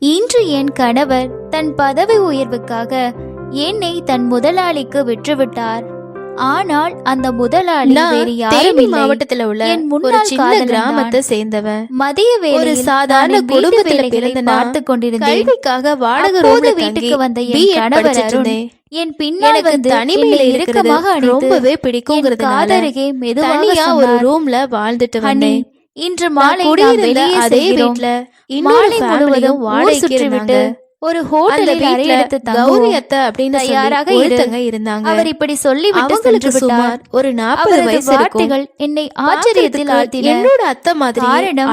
இன்று என் கணவர் தன் பதவி உயர்வுக்காக என்னை தன் முதலாளிக்கு விற்றுவிட்டார். ஆனால் அந்த முதலாளி வேறு யாரும் இல்லை, மாவட்டத்துல உள்ள என் முன்னாள் கிராமத்தை சேர்ந்தவன். மதிய வேளையில் சாதாரண குடும்பத்துல பிறந்து பார்த்து கொண்டிருந்தேன். கல்விக்காக வாடகை வீட்டுக்கு வந்த என் கணவர் என் பின்னால் வந்து தனிமையில இறுக்கமாக ரொம்பவே பிடிக்கும்ங்கிறதுனால மெதுவாக ஒரு ரூம்ல வாழ்ந்துட்டு வந்தேன். இன்று மாலை அதே வீட்டுல மாலை முழுவதும் வாடகைக்கு ஒரு ஹோட்டலில் அறை எடுத்து கௌரி அத்தை அப்படின்னு தயாராக இருந்தாங்க. அவர் இப்படி சொல்லிவிட்டு சென்று விட்டார். ஒரு 40 வயசு வார்த்தைகள் என்னை ஆச்சரியத்தில் ஆழ்த்தின. என்னோட அத்தை மாதிரி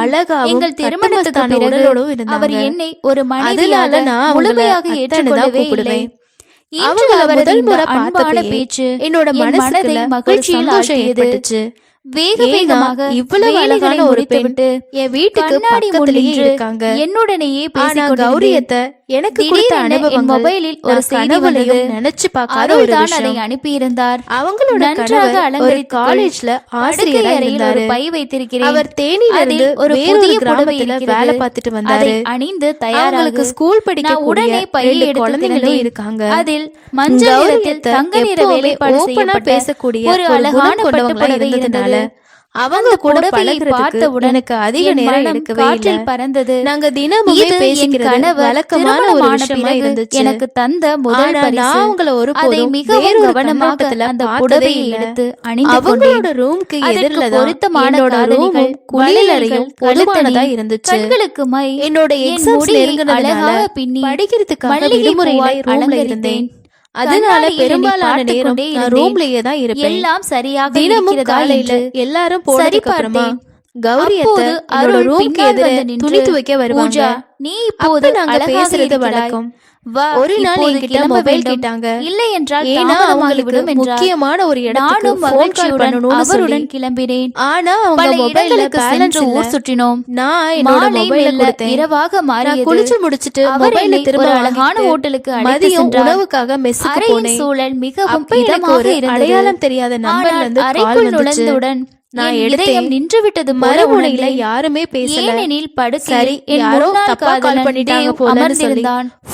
அழகாவும் எங்கள் திருமணத்துக்கு பிறகு அவர் என்னை ஒரு மனிதனாக முழுமையாக ஏற்றுக்கொள்ளவே இல்லை. இன்று அவரது அன்பான பேச்சு என்னோட மனதை மகிழ்ச்சியில் ஆழ்த்தியது. வேகமாக இவ்வளவு அழகான ஒரு பெண் என் வீட்டுக்கு பக்கத்திலேயே இருக்காங்க. என்னுடனேயே பேசிக் கௌரியத்தை எனக்கு கொடுத்த அனுபவம் மொபைலில் ஒரு செய்தியையும் நினைச்சு பார்க்காத ஒரு அதை அனுப்பியிருந்தார். அவங்களோட நன்றாக அலங்கரித்த காலேஜ்ல ஆசிரியர் அறையில் பை வைத்திருக்கிறேன். அவர் தேனியிலிருந்து ஒரு புதிய புடவையில வேலை பார்த்துட்டு வந்தாரு. அணிந்து தயாராக ஸ்கூல் படிக்க உடனே பையை எடுத்து இருக்காங்க. அதில் மஞ்சள் நிறத்தில் தங்க நிற வேலைப்பாடு செய்யப்பட்ட பேசக்கூடிய ஒரு அழகான பட்டுப்புடவை இருந்தது. அவங்க கூட பார்த்தவுடன் எனக்கு அதிக நேரம் எடுக்கவே இல்லை. பறந்தது. நாங்க தினமுமே பேசிக்கிறது வழக்கமான ஒரு விஷயமா இருந்துச்சு. எனக்கு தந்த முதல் பரிசு. அவங்கள ஒரு மிகவும் கவனமாக அந்த புடவையை எடுத்து அணிந்து அவங்களோட ரூமுக்கு எதிரில பொருத்தமான ரூமும் குளியலறையும் பொதுவானதா இருந்துச்சு. கண்களுக்கு மை என்னோட எக்ஸாம்ஸ் நெருங்கினதால பின்னி படிக்கிறதுக்காக விடுமுறையில ரூம்ல இருந்தேன். அதனால பெரும்பாலான நேரம் ரூம்லயே தான் இருப்பேன். எல்லாம் சரியாக தினமும் காலையில எல்லாரும் போனதுக்கு அப்புறமா கௌரி அத்தை ரூமுக்கு எதிரே துணி துவைக்க வருவாங்க. நீ இப்போது நாங்க பேசுறது வழக்கம். ஒரு நாள் என்கிட்ட மொபைல் கேட்டாங்க. இல்லை என்றால் அவங்களுக்கு முக்கியமான ஒரு இடத்துக்கு போன் கால் பண்ணணும்னு அவருடன் கிளம்பினேன். ஆனா அவங்க மொபைல்ல பேலன்ஸ் ஊர் சுற்றினோம். நான் என்னோட மொபைலை கொடுத்தேன். இரவாக மாறியது. குளிச்சு முடிச்சிட்டு மொபைலை திரும்ப அழகான ஹோட்டலுக்கு மதியம் உணவுக்காக மெஸ்ஸுக்கு போனேன். சூழல் மிகவும் இதமாக இருந்தது. அடையாளம் தெரியாத நம்பர்ல இருந்து கால் நுழைந்தவுடன் நான் இதயம் நின்று விட்டது. மறுமுனையில யாருமே பேசல. ஏனெனில் சரி யாரோ தப்பா கால் பண்ணிட்டாங்க போலன்னு சொல்லி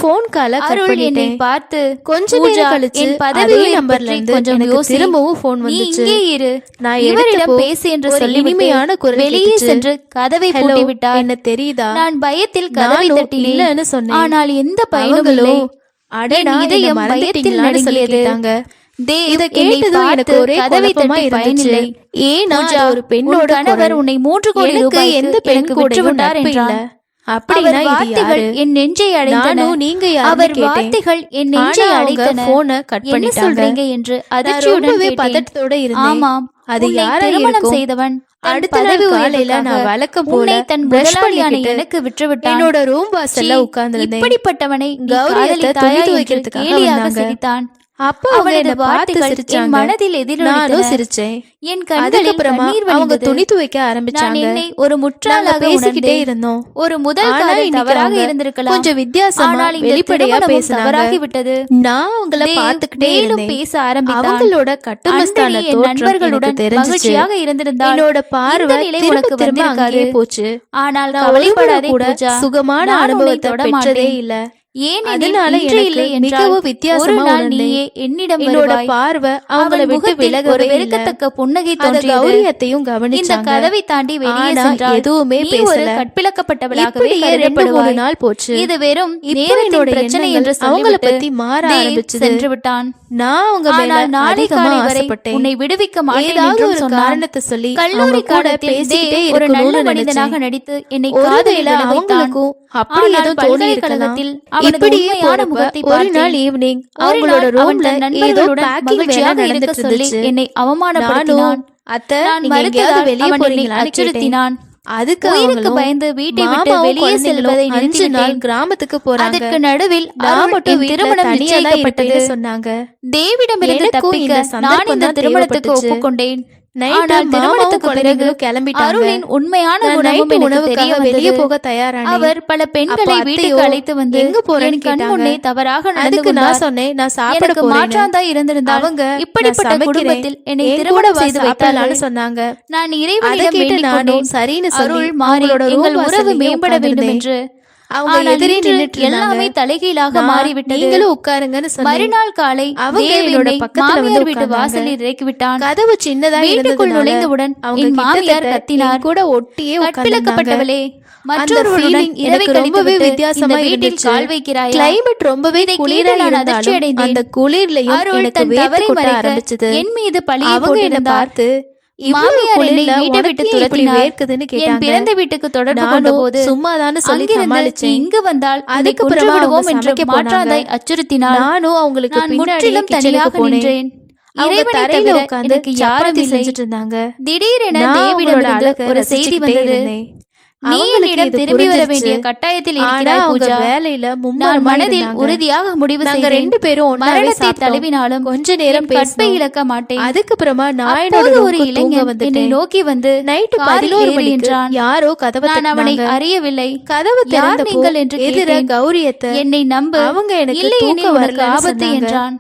போன் கால கட் பண்ணிட்டேன். பார்த்து கொஞ்ச நேரம் கழிச்சு அதே நம்பர்ல இருந்து கொஞ்சம் திரும்பவும் போன் வந்துச்சு. இங்கே இரு, நான் இவரிடம் பேசு என்று சொல்லி இனிமையான குரல் வெளியே சென்று கதவை பூட்டி விட்டார். என்ன தெரியுதா? நான் பயத்தில் கதவை தட்டினேன்னு சொன்னேன். ஆனால் எந்த பயனும் இல்லை. அடடா, இதயம் பயத்தில் நடுங்கியது. இத கேட்டதும் எனக்கு ஒரே குழப்பமா இருந்துச்சு. ஏன்னா ஒரு பெண்ணோட கணவர் உன்னை 3 கோடி ரூபாய் எந்த பெண் கூட நட்பு இல்ல. அப்படின்னா வார்த்தைகள் என் நெஞ்சை அடைத்தன. நீங்க அவர் வார்த்தைகள் என் நெஞ்சை அடைத்தன. போனை கட் பண்ணிட்டாங்க. சொல்றீங்க என்று அதிர்ச்சியுடன் பதட்டத்தோட இருந்தேன். ஆமாம், அது யாரை திருமணம் செய்தவன். அடுத்த நாள் காலையில நான் வழக்கம் போல தன் முதலாளியான எனக்கு விட்டுவிட்டான். என்னோட ரூம் வாசல்ல உட்கார்ந்திருந்தேன். இப்படிப்பட்டவனை கௌரி துணி துவைக்கிறதுக்காக சிரித்தான். அப்ப அவனோட வார்த்தைகள் என் மனதில் எதிரொலித்தன. சிரிச்சேன். என் கண்களில் கண்ணீர் அவங்க துணி துவைக்க ஆரம்பிச்சாங்க. என்னை ஒரு முற்றாளாக பேசிக்கிட்டே இருந்தோம். ஒரு முதல் காதல் தவறாக இருந்திருக்கலாம். கொஞ்சம் வித்தியாசமா வெளிப்படையா பேசினாங்க. விட்டது. நான் அவங்கள பார்த்துக்கிட்டே இருந்தேன். பேச ஆரம்பித்தான். அவங்களோட கட்டுமஸ்தான நண்பர்களுடன் மகிழ்ச்சியாக இருந்திருந்தால் என்னோட பார்வை உனக்கு திரும்ப போச்சு. ஆனால் கவலைப்படாதே பூஜா, சுகமான அனுபவத்தை பெற்றதே இல்ல. ஏன் அதனால எனக்கு மிகவும் வித்தியாசமா நீயே என்னிடம் என்னோட பார்வை அவங்கள விட்டு விலக ஒரு வெறுக்கத்தக்க புன்னகை தோன்றியது. கௌரியத்தையும் கவனிச்சாங்க. இந்த கதவை தாண்டி வெளியே சென்றால் எதுவுமே பேசல. கற்பிழக்கப்பட்டவளாகவே கருதப்படுவாள். நாள் போச்சு. இது வெறும் நேரத்தோட பிரச்சனை என்று அவங்கள பத்தி மாற ஆரம்பிச்சு சென்று விட்டான். நான் அவங்க மேல நாளை காலை வரை உன்னை விடுவிக்க மாட்டேன் என்று ஒரு காரணத்தை சொல்லி கல்லூரி பேசிட்டே ஒரு நல்ல மனிதனாக நடித்து என்னை காதலில அவங்களுக்கும் அப்படி ஏதோ தோணி இருக்கலாம். இப்படியே ஒரு நாள் ஈவினிங் அவங்களோட ரூம்ல ஏதோ பேக்கிங் வேலை நடந்துட்டு இருந்துச்சு. என்னை அவமானப்படுத்தினான். அத்தை, நீங்க எங்கேயாவது வெளியே போறீங்களான்னு அச்சுறுத்தினான். அதுக்கு அவங்களுக்கு பயந்து வீட்டை விட்டு வெளியே செல்வதை 5 நாள் கிராமத்துக்கு போறாங்க. அதற்கு நடுவில் நான் மட்டும் திருமணம் நிச்சயிக்கப்பட்டது சொன்னாங்க. தேவிடமிருந்து தப்பிக்க நான் இந்த திருமணத்துக்கு ஒப்புக்கொண்டேன். ஆனால் திருமணத்துக்கு பிறகு கிளம்பிட்டாங்க. அருளின் உண்மையான உணவுக்காக வெளியே போக தயாரான அவர் பல பெண்களை வீட்டுக்கு அழைத்து வந்து எங்க போறேன்னு கேட்டாங்க. தவறாக நடந்து நான் சொன்னேன், நான் சாப்பிட போறேன். மாற்றாந்தா இருந்திருந்தா அவங்க இப்படிப்பட்ட குடும்பத்தில் என்னை திருமணம் செய்து வைத்தாலும் சொன்னாங்க. நான் இறைவனிடம் வேண்டிக் கொண்டேன். சரின்னு சொல்லி மாறி எங்கள் உறவு மேம்பட வேண்டும் என்று. அவங்க ஆனால் எதிரே இன்று நின்னுட்டு எல்லாமே தலைகீழாக மாறிவிட்டது. நீங்களும் உட்காருங்கன்னு சொன்னேன். மறுநாள் காலை அவங்க தேவ் என்னோட என்னை பக்கத்துல வந்து மாமியார் வீட்டு உட்கார்ந்தாங்க. வாசலில் இறக்கி விட்டான். கதவு சின்னதா வீட்டுக்குள் இருந்ததுனால நுழைந்தவுடன் அவங்க என் மாமியார் கிட்டத்தட்ட கத்தினார், என் கூட ஒட்டியே உட்கார்ந்தாங்க. கற்பிழக்கப்பட்டவளே, அந்த மற்றொருவருடன் feeling இரவை எனக்கு ரொம்பவே கழித்துவிட்டு வித்தியாசமா இந்த வீட்டில் இருந்துச்சு. கால் வைக்கிறாயா? கிளைமேட் ரொம்பவே இதை குளிரா கேட்டு நான் அதிர்ச்சி இருந்தாலும் அடைந்தேன். அந்த குளிர்லயும் அருள் எனக்கு தன் வேர்த்து தவறை கொட்ட மறைக்க ஆரம்பிச்சது. என் மீது பழியை அவங்க என்ன போட்டிருந்தார். பார்த்து மாமியார் என்னை வீட்டை விட்டு துரத்தினார். வேர்க்குதுன்னு என் கேட்டாங்க. பிறந்த வீட்டுக்கு தொடர்பு நானும் கொண்டபோது சும்மாதான்னு சொல்லி அங்கிருந்து நீ சமாளிச்சேன். இங்கு வந்தால் அதுக்கு அதுக்கு அப்புறமா அவங்க விடுவோம் என்று சமைக்க போனாங்க. மாற்றாந்தாய் அச்சுறுத்தினார். நானும் அவங்களுக்கு நான் பின்னாடியே முற்றிலும் கிச்சனுக்கு தனியாக போனேன். நின்றேன். அவங்க இறைவனை தரையில தவிர உட்கார்ந்து எனக்கு யாரும் சப்பாத்தி இல்லை. செஞ்சுட்டு இருந்தாங்க. திடீரென நான் அவங்களோட தேவிடமிருந்து அழகை ஒரு செய்தி ரசிச்சுக்கிட்டே வந்தது. இருந்தேன். நீ அவங்களுக்கு என்னிடம் இது திரும்பி வர புரிஞ்சிருச்சு. வேண்டிய கட்டாயத்தில் ஆனா இருக்கிறாய் அவங்க பூஜா. வேலையில நான் மும்முரமா மனதில் இருந்தாங்க. உறுதியாக முடிவு நாங்க செய்தேன். 2 பேரும் ஒன்னாவே மரணத்தை சாப்பிட்டோம். தழுவினாலும் கொஞ்ச நேரம் என் கற்பை பேசினோம். இழக்க மாட்டேன். அதுக்கப்புறமா நான் என்னோட அப்போது ஒரு ரூமுக்கு தூங்க இளைஞன் என்னை வந்துட்டேன். நோக்கி வந்து நைட்டு காரில் 11 ஏறு மணிக்கு என்றான். யாரோ கதவை நான் அவனை தட்டினாங்க. அறியவில்லை. கதவு யார் திறந்தப்போ நீங்கள் என்று எதிர கேட்டேன். கௌரியத்தை என்னை நம்பு, அவங்க எனக்கு இல்லையெனில் தூக்கம் உனக்கு வரலன்னு ஆபத்து சொன்னாங்க. என்றான்.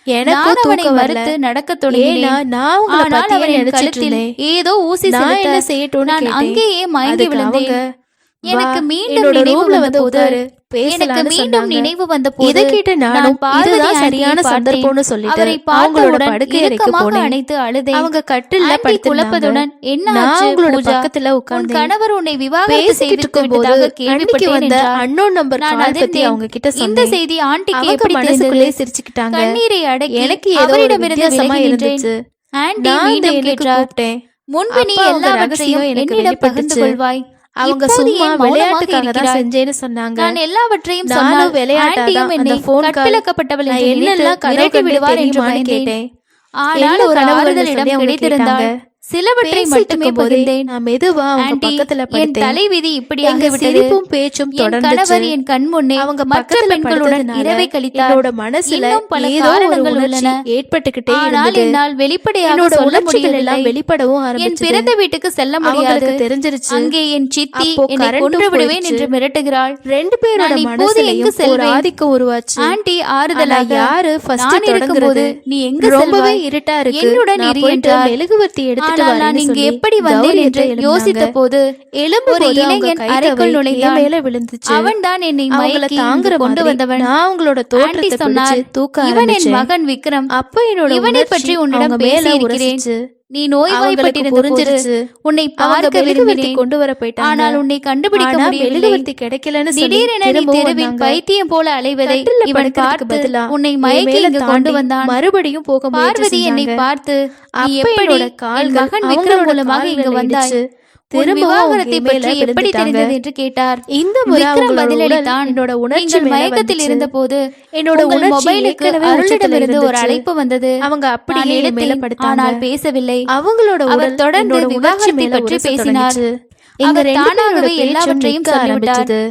எனக்கும் நான் அவனை தூக்கம் வரல. மறுத்து நடக்கத் ஏன்னா தொடங்கினேன். நான் உங்களை ஆனால் பத்தியே அவன் என் நினைச்சிட்டு கழுத்தில் இருந்தேன். ஏதோ ஊசி நான் என்ன செலுத்த செய்யட்டும்னு நான் கேட்டேன். அங்கேயே மயங்கி அதுக்கு விழுந்தேன். அவங்க, எனக்கு வா, மீண்டும் என்னோட நினைவு ரூம்ல வந்து வந்தபோது உட்காரு, எனக்கு பேசலாம்னு மீண்டும் சொன்னாங்க. நினைவு வந்தபோது இதை கேட்டு நானும் இதுதான் சரியான சந்தர்ப்பம்னு சொல்லிட்டு அவரை அவங்களோட பார்த்தவுடன் படுக்கை அறைக்கு இறுக்கமாக போனேன். அணைத்து அழுதேன். அவங்க கட்டில்ல ஆண்டி படுத்திருந்தாங்க. குழப்பத்துடன் என்ன நான் ஆச்சு அவங்களோட பூஜா? பக்கத்துல உன் உட்கார்ந்தேன். கணவர் உன்னை விவாகரத்து பேசிக்கிட்டு செய்து இருக்கும்போது விட்டதாக அன்னைக்கு கேள்விப்பட்டேன் வந்த என்றார். அன்னோன் நம்பர் நான் கால் பத்தி அதிர்ந்தேன். அவங்க கிட்ட இந்த சொன்னேன். செய்தி ஆண்டிக்கு அவங்க எப்படி மனசுக்குள்ளே தெரிந்தது? சிரிச்சுக்கிட்டாங்க. கண்ணீரை அடக்கி எனக்கு ஏதோ ஒரு அவரிடமிருந்து வித்தியாசமா விலகி நின்றேன். இருந்துச்சு. ஆண்டி நான் மீண்டும் எனக்கு கேட்டார், கூப்பிட்டேன். முன்பு நீ அப்ப அவங்க எல்லாவற்றையும் ரகசியம் எனக்கு என்னிடம் பகிர்ந்து வெளிப்பட்டுச்சு. கொள்வாய். அவங்க இப்போது சும்மா ஏன் மௌனமாக விளையாட்டுக்காக தான் இருக்கிறாய்? செஞ்சேன்னு சொன்னாங்க. நான் எல்லாவற்றையும் நானும் சொன்னால் விளையாட்டாதான் ஆண்டியும் அந்த என்னை phone call கற்பிழக்கப்பட்டவள் நான் என்று நினைத்து என்னெல்லாம் கனவு விரட்டி கண்டு விடுவார் என்று தெரியுமான்னு பயந்தேன். கேட்டேன். ஆனால் என்ன ஒரு கனவுகள்னு ஆறுதலிடம் சொல்லி அவங்க கிடைத்திருந்தால் கேட்டாங்க. சிலவற்றை பேசிட்டு மட்டுமே இருக்கும்போதே பகிர்ந்தேன். நான் மெதுவா அவங்க ஆண்டி, பக்கத்துல என் படுத்தேன். தலைவிதி இப்படி எங்க ஆகிவிட்டது. சிரிப்பும் பேச்சும் என் தொடர்ந்துச்சு. கணவர் என் கண் முன்னே அவங்க மற்ற பக்கத்துல பெண்களுடன் படுத்ததுனால இரவை கழித்தார். என்னோட மனசுல இன்னும் பல ஏதோ ஒரு காரணங்கள் உணர்ச்சி உள்ளன. ஏற்பட்டுக்கிட்டே ஆனால் இருந்தது. என்னால் வெளிப்படையாக என்னோட சொல்ல உணர்ச்சிகள் முடியவில்லை. எல்லாம் வெளிப்படவும் என் ஆரம்பிச்சது. பிறந்த வீட்டுக்கு செல்ல முடியாது. அவங்களுக்கு தெரிஞ்சிருச்சு. அங்கே என் சித்தி அப்போ என்னை கரண்டும் கொன்று விடுவேன் போயிடுச்சு. என்று மிரட்டுகிறாள். 2 பேரோட நான் இப்போது மனசுலயும் எங்கு ஒரு செல்வேன்? ஆதிக்கம் உருவாச்சு. ஆண்டி ஆனா ஆறுதலாக, யாரு first நான் இருக்கும்போது தொடங்குறது? நீ எங்கு ரொம்பவே செல்வாய்? இருட்டா இருக்கு. என்னுடன் நான் இரு போயிட்டு என்றார். மெழுகுவர்த்தி எடுத்துட்டு ஆனால் நான் வரேன்னு இங்கு சொல்லி எப்படி வந்தேன் என்று கௌரியத்தை யோசித்த எழுப்பினாங்க. போது எழும்பும்போது ஒரு அவங்க இளைஞன் கை அறைக்குள் தவறி நுழைந்தான். என் மேல விழுந்துச்சு. அவன்தான் என்னை அவங்கள மயக்கி தாங்குற இங்கு கொண்டு மாதிரி வந்தவன். நான் அவங்களோட ஆண்டி தோற்றத்தை சொன்னார், பிடிச்சு தூக்க இவன் என் ஆரம்பிச்சேன். மகன் விக்ரம். அப்ப என்னோட இவனை உணர்ச்சி பற்றி உன்னிடம் அவங்க மேல பேசியிருக்கிறேன். உரசிச்சு. நீ அவங்களுக்கு நோய்வாய்ப்பட்டிருந்த போது புரிஞ்சிருச்சு. உன்னை அவங்க பார்க்க மெழுகுவர்த்தி விரும்பினேன். கொண்டு வர போயிட்டாங்க. ஆனால் உன்னை கண்டுபிடிக்க ஆனா முடியவில்லை. மெழுகுவர்த்தி கிடைக்கலன்னு சொல்லி திடீரென நீ திரும்பவும் தெருவில் வந்தாங்க. பைத்தியம் போல அலைவதை கட்டில்ல இவன் படுக்கிறதுக்கு பார்த்து பதிலா உன்னை என் மயக்கி மேல இங்கு தாண்டி கொண்டு வந்தான். மறுபடியும் போக முயற்சி பார்வதி என்னை செஞ்சாங்க. பார்த்து நீ அப்ப எப்படி என்னோட என் கால்கள் மகன் விக்ரம் அவங்களோட மூலமாக இங்கு கால்கள்ல வந்தாய்? இடிச்சு உன் திரும்பவும் விவாகரத்தை அவங்க மேல பற்றி எப்படி விழுந்துட்டாங்க. தெரிந்தது என்று கேட்டார். இந்த முறை விக்ரம் அவங்களோட பதிலளித்தான், உடல் என்னோட உணர்ச்சி நீங்கள் மேல மயக்கத்தில் வந்துச்சு. இருந்த போது என்னோட உங்கள் உணர்ச்சி மொபைலுக்கு ஏற்கனவே உச்சத்துல அருளிடமிருந்து ஒரு இருந்துச்சு. அழைப்பு வந்தது. அவங்க நான் அப்படியே என் மேல எடுத்தேன், படுத்தாங்க. ஆனால் பேசவில்லை. அவங்களோட அவர் உடல் தொடர்ந்து என்னோட உணர்ச்சி விவாகரத்தை மேல பற்றி உரச பேசினார். தொடங்கிச்சு. எங்க அவர் 2 பேரோட தானாகவே பேச்சும் எல்லாவற்றையும் நிற்க சொல்லிவிட்டார். ஆரம்பிச்சது.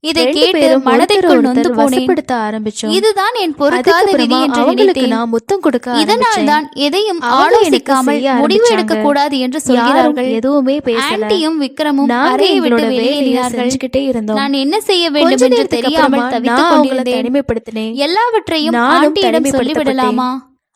இதை 2 கேட்டு பேரும் மனதிற்குள் ஒருத்தர் நொந்து போனேன். வசப்படுத்த ஆரம்பிச்சோம். இதுதான் என் பொறுக்காத விதி அதுக்கப்புறமா என்று அவங்களுக்கு நினைத்தேன். நான் முத்தம் கொடுக்க இதனால் ஆரம்பிச்சேன். தான் எதையும் அவங்க ஆலோசிக்காமல் எனக்கு செய்ய முடிவு ஆரம்பிச்சாங்க. எடுக்க கூடாது என்று யாரும் சொல்கிறார்கள். எதுவுமே பேசல. ஆண்டியும் விக்ரமும் நாங்க அறையை எங்களோட விட்டு வேலையை வெளியேறினார்கள். செஞ்சுக்கிட்டே இருந்தோம். நான் என்ன செய்ய வேண்டும் கொஞ்ச என்று நேரத்துக்கு தெரியாமல் அப்புறமா தவித்துக் நான் அவங்கள கொண்டிருந்தேன். தனிமைப்படுத்தினேன். எல்லாவற்றையும் நானும் ஆண்டியிடம் சொல்லிவிடலாமா?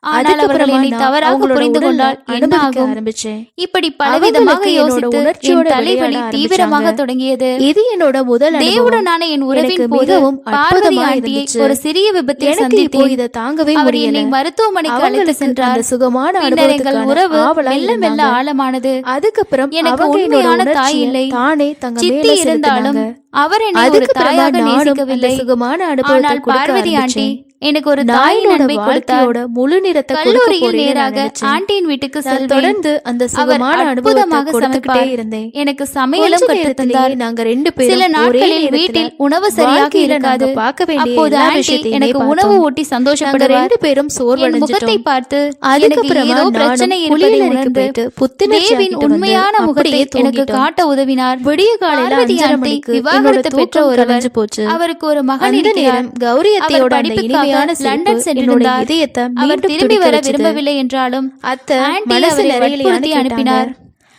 ஆனால் அவர்கள் அதுக்கப்புறமா என்னை நான் தவறாக அவங்களோட புரிந்து உடல்ல கொண்டால் என்ன அனுபவிக்க ஆகும்? ஆரம்பிச்சேன். இப்படி பலவிதமாக அவங்களுக்கு என்னோட யோசித்து உணர்ச்சியோட என் தலைவலி விளையாட தீவிரமாக ஆரம்பிச்சாங்க. தொடங்கியது. இது என்னோட முதல் அனுபவம். தேவுடனான என் உறவின் எனக்கு போது மிகவும் பார்வதி அற்புதமா ஆண்டியை இருந்துச்சு. ஒரு சிறிய விபத்தில் எனக்கு இப்போ சந்தித்தேன். இதை தாங்கவே அவர் முடியல. என்னை மருத்துவமனைக்கு அழைத்து அவங்களுக்கு சென்றார். அந்த சுகமான பின்னர் எங்கள் அனுபவத்துக்கான உறவு ஆவலா மெல்ல மெல்ல இருந்தாங்க. ஆழமானது. அதுக்கப்புறம் எனக்கு அவங்க என்னோட உண்மையான தாய் உணர்ச்சியை இல்லை. தானே தங்க சித்தி மேல இருந்தாலும் செலுத்தினாங்க. அவர் என்னை ஒரு அதுக்கப்புறமா தாயாக நானும் அந்த நேசிக்கவில்லை. சுகமான அனுபவத்தை ஆனால் கொடுக்க பார்வதி ஆண்டி ஆரம்பிச்சேன். எனக்கு ஒரு நான் தாயின் என்னோட அன்பை கொடுத்தார். வாழ்க்கையோட முழு நிறத்தை கொடுக்க கல்லூரியில் போறேன்னு நான் நேராக நினைச்சேன். ஆண்டியின் வீட்டுக்கு நான் செல்வேன். தொடர்ந்து அந்த அவர் சுகமான அனுபவத்தை அற்புதமாக கொடுத்துக்கிட்டே சமைப்பார். இருந்தேன். எனக்கு சமையலும் கொஞ்ச கற்றுத் நேரத்திலேயே தந்தார். நாங்க 2 பேரும் சில ஒரே நாட்களில் நேரத்துல வீட்டில் உணவு சரியாக வாழ்க்கையில இருக்காது. நாங்க பார்க்க வேண்டிய அப்போது எல்லா ஆண்டி விஷயத்தையுமே எனக்கு பார்த்தோம். உணவு ஊட்டி நாங்க சந்தோஷப்படுவார். 2 பேரும் என் முகத்தை சோர்வடைஞ்சிட்டோம். பார்த்து எனக்கு அதுக்கப்புறமா ஏதோ பிரச்சனை நானும் இருப்பதை குளியலறைக்கு உணர்ந்து போயிட்டு புத்துணர்ச்சி தேவின் ஆகிட்டு வந்து உண்மையான முகத்தை அப்படியே எனக்கு தூங்கிட்டோம். காட்ட உதவினார். விடிய காலையில பார்வதி 5:30 ஆண்டி மணிக்கு என்னோட விவாகரத்து பெற்ற தூக்கம் ஒருவர். கலைஞ்சு போச்சு. அவருக்கு ஒரு மகன் அந்த இருக்கிறார். நேரம் கௌரியத்தையோட அவர் அந்த படிப்புக்காக இனிமையான லண்டன் சிரிப்பு என்னோட சென்றிருந்தார். இதயத்தை அவர் மீண்டும் திரும்பி துடிக்க வர வச்சது. விரும்பவில்லை என்றாலும் அத்தை ஆண்டி மனசு அவரை நிறையலையான்னு வற்புறுத்தி கேட்டாங்க. அனுப்பினார்.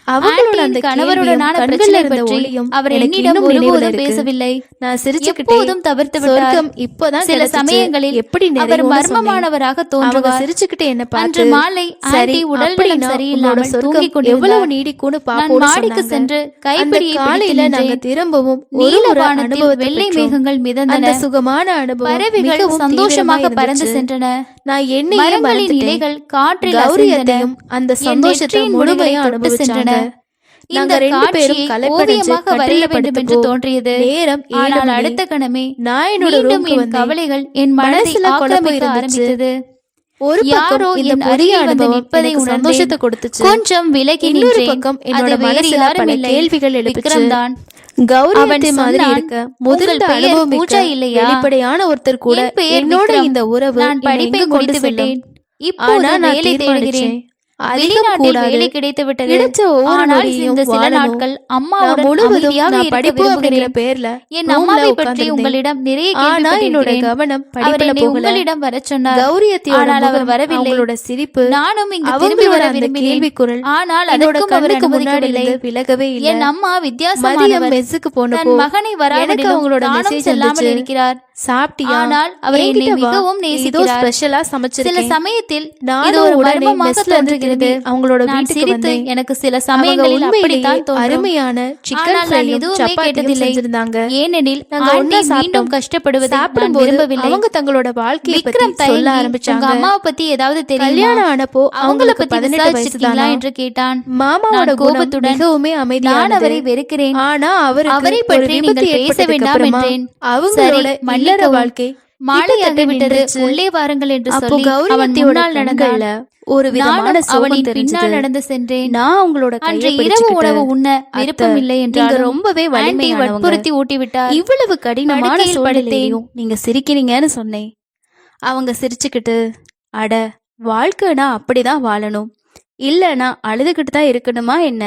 அவங்களோட அந்த கணவருடனான கண்கள்ல பிரச்சனை இருந்த பற்றி ஒளியும் அவர் எனக்கு என்னிடம் இன்னும் நினைவுல ஒருபோதும் இருக்கு. பேசவில்லை. நான் சிரிச்சுக்கிட்டே எப்போதும் தவிர்த்து விட்டார். சொர்க்கம் இப்பதான் சில கிடைச்சுச்சு. சமயங்களில் எப்படி அவர் நிறைவுன்னு சொன்னேன். மர்மமானவராக அவங்க தோன்றுவார். சிரிச்சுக்கிட்டே என்ன அன்று பார்த்து மாலை சரி ஆண்டி உடல்நலம் அப்படின்னா உங்களோட சரியில்லாமல் சொர்க்கம் தூங்கிக் கொண்டிருந்தார். எவ்வளவு நீடிக்கும்னு நான் பாப்போம்னு மாடிக்கு சொன்னாங்க. சென்று அந்த கைப்பிடியை காலையில பிடித்து நாங்க நின்றேன். திரும்பவும் ஒரு நீல முறை வானத்தில் அனுபவத்தை வெள்ளை பெற்றோம். மேகங்கள் அந்த மிதந்தன. சுகமான அனுபவம் பறவைகள் மிகவும் சந்தோஷமாக தீவிரமா பறந்து இருந்துச்சு. சென்றன. நான் என்னையே மரங்களின் மறந்துட்டேன். இலைகள் காற்றில் அசைந்தன. கௌரியத்தையும் அந்த என் சந்தோஷத்தை நெற்றியின் முழுமையா முடிகளை தொட்டு சென்றன. அனுபவிச்சாங்க. இந்த நாங்க ரெண்டு பேரும் காட்சியை கலைப்படைஞ்சு ஓவியமாக வரைய கட்டில வேண்டும் என்று படுத்துப்போம். தோன்றியது. நேரம் 7 ஆனால் மணி. அடுத்த கணமே நான் என்னோட மீண்டும் ரூமுக்கு என் வந்தேன். கவலைகள் என் மனதை மனசுல குழப்பம் ஆக்கிரமிக்க இருந்துச்சு. ஆரம்பித்தது. ஒரு பக்கம் யாரோ இந்த என் புதிய அருகில் வந்து அனுபவம் நிற்பதை எனக்கு உணர்ந்தேன். சந்தோஷத்தை கொடுத்துச்சு. கொஞ்சம் விலகி இன்னொரு நின்றேன். பக்கம் அது என்னோட வேறு மனசுல யாரும் பல இல்லை, கேள்விகள் எழுப்பிச்சு. விக்ரம் தான். கௌரியத்தை அவன் மாதிரி சொன்னான், இருக்க "உங்கள் முதிர்ந்த பெயர் அனுபவம் பூஜா இல்லையா? வெளிப்படையான ஒருத்தர் கூட என் பெயர் என்னோட விக்ரம். இந்த உறவு நான் என்னை படிப்பை எங்க கொண்டு முடித்து செல்லும்? விட்டேன். இப்போது ஆனா நான் வேலை தேடுகிறேன். தீர்மானிச்சேன். அதிகம் வெளிநாட்டில் கூடாது. வேலை கிடைத்து விட்டது. கிடைச்ச ஒவ்வொரு ஆனால் நொடியும் இந்த சில வாழணும். நாட்கள் நான் அம்மாவுடன் முழுவதும் அமைதியாக நான் இருக்க படிப்பு அப்படிங்கிற விரும்புகிறேன். பேர்ல என் ரூம்ல அம்மாவை பற்றி உட்கார்ந்திருந்தேன். உங்களிடம் நிறைய ஆனா என்னோட கேள்விப்பட்டிருக்கிறேன். கவனம் அவர் படிப்புல என்னை போகல. உங்களிடம் வரச் சொன்னார். கௌரியத்தையோட ஆனால் அவர் முகம், வரவில்லை. அவங்களோட சிரிப்பு, நானும் இங்கு திரும்பி அவங்களோட வர அந்த விரும்பினேன். கேள்வி குரல் ஆனால் என்னோட அதற்கும் அவர் கண்ணுக்கு முன்னாடி அனுமதிக்கவில்லை. இருந்து விலகவே இல்ல. என் அம்மா மதியம் வித்தியாசமானவர். மெஸ்ஸுக்கு தன் போனப்போ மகனை எனக்கு வராவிடிலும் அவங்களோட தானும் மெசேஜ் செல்லாமல் வந்துச்சு. இருக்கிறார். சாப்பிட்டியா? ஆனால் அவர் என்னை என்கிட்ட வா. மிகவும் ஏதோ நேசிக்கிறார். ஸ்பெஷலா சில சமைச்சிருக்கேன். சமயத்தில் இது நானும் ஒரு உடனே மர்மமாக மெஸ்ல இருந்து தோன்றுகிறது. திரும்பி அவங்களோட நான் வீட்டுக்கு சிரித்து வந்தேன். எனக்கு சில அவங்க சமயங்களில் உண்மையிலேயே அப்படித்தான் தோன்றும். அருமையான சிக்கன் ஆனால் நான் ஃப்ரையும் எதுவுமே சப்பாத்தியும் கேட்டதில்லை. செஞ்சிருந்தாங்க. ஏனெனில் நாங்க ஆண்டி ஒண்ணா மீண்டும் சாப்பிட்டோம். கஷ்டப்படுவதை நான் சாப்பிடும்போது விரும்பவில்லை. அவங்க தங்களோட வாழ்க்கையை பத்தி விக்ரம் சொல்ல தயங்கி உங்க ஆரம்பிச்சாங்க. அம்மாவை பத்தி ஏதாவது தெரியுமா? கல்யாணம் ஆனப்போ அவங்கள அவங்களுக்கு பத்தி 18 வயசு விசாரிச்சிருக்கீங்களா தானா? என்று கேட்டான். மாமாவோட நான் குணம் கோபத்துடன், மிகவுமே நான் அமைதியானது. அவரை வெறுக்கிறேன். ஆனா அவரை அவரை ஒரு பற்றி விபத்து நீங்கள் பேச ஏற்பட்டதுக்கு வேண்டாம் அப்புறமா என்றேன். அவங்களோட சரி, இல்லற மன்னிக்கவும். வாழ்க்கை மாலை கிட்டத்தட்ட ஆகிவிட்டது, நின்றுச்சு. உள்ளே வாருங்கள் என்று அப்போ சொல்லி அவன் கௌரியத்தியோட முன்னால் கண்கள்ல நடந்தான். ஒரு விதமான நானும் சோகம் அவனின் தெரிஞ்சது. பின்னால் நடந்து சென்றேன். நான் அவங்களோட அன்று கையை இரவு பிடிச்சுக்கிட்டு, உணவு உண்ண விருப்பம் இல்லை நீங்க என்றாலும் ரொம்பவே ஆண்டி வலிமையானவங்க. வற்புறுத்தி ஊட்டிவிட்டார். இவ்வளவு கடினமான படுக்கையில் சூழ்நிலையிலும் நீங்க சிரிக்கிறீங்கன்னு சொன்னேன். அவங்க சிரிச்சுக்கிட்டு, அட வாழ்க்கைனா அப்படிதான் வாழணும், இல்லனா அழுதுகிட்டு தான் இருக்கணுமா என்ன